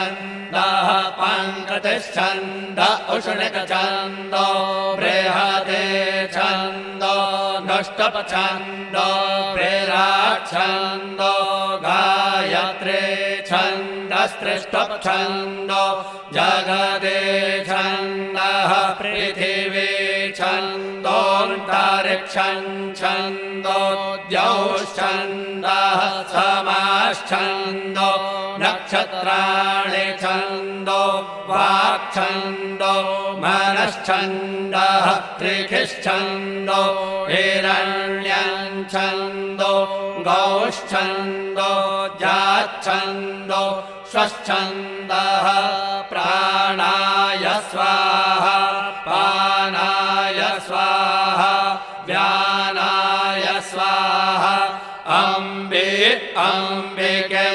छन्दः पङ्कतिश्छन्द उष्णिकछन्दो बृहते छन्दो नष्टपछन्दो प्रेराच्छन्दो गायत्रे छन्दस्त्रिष्टपछन्दो जगदे छन्दः पृथिवी छन्दोऽन्तरिक्षं छन्दो द्यौश्छन्दः समाश्छन्दो नक्षत्राणि छन्दो वाक्छन्दो मनश्छन्दः त्रिखिश्छन्दो हिरण्यं छन्दो गौश्छन्दो जाच्छन्दो स्वच्छन्दः प्राणाय स्वाहा पानाय स्वाहा व्यानाय स्वाहा अम्बे अम्बिके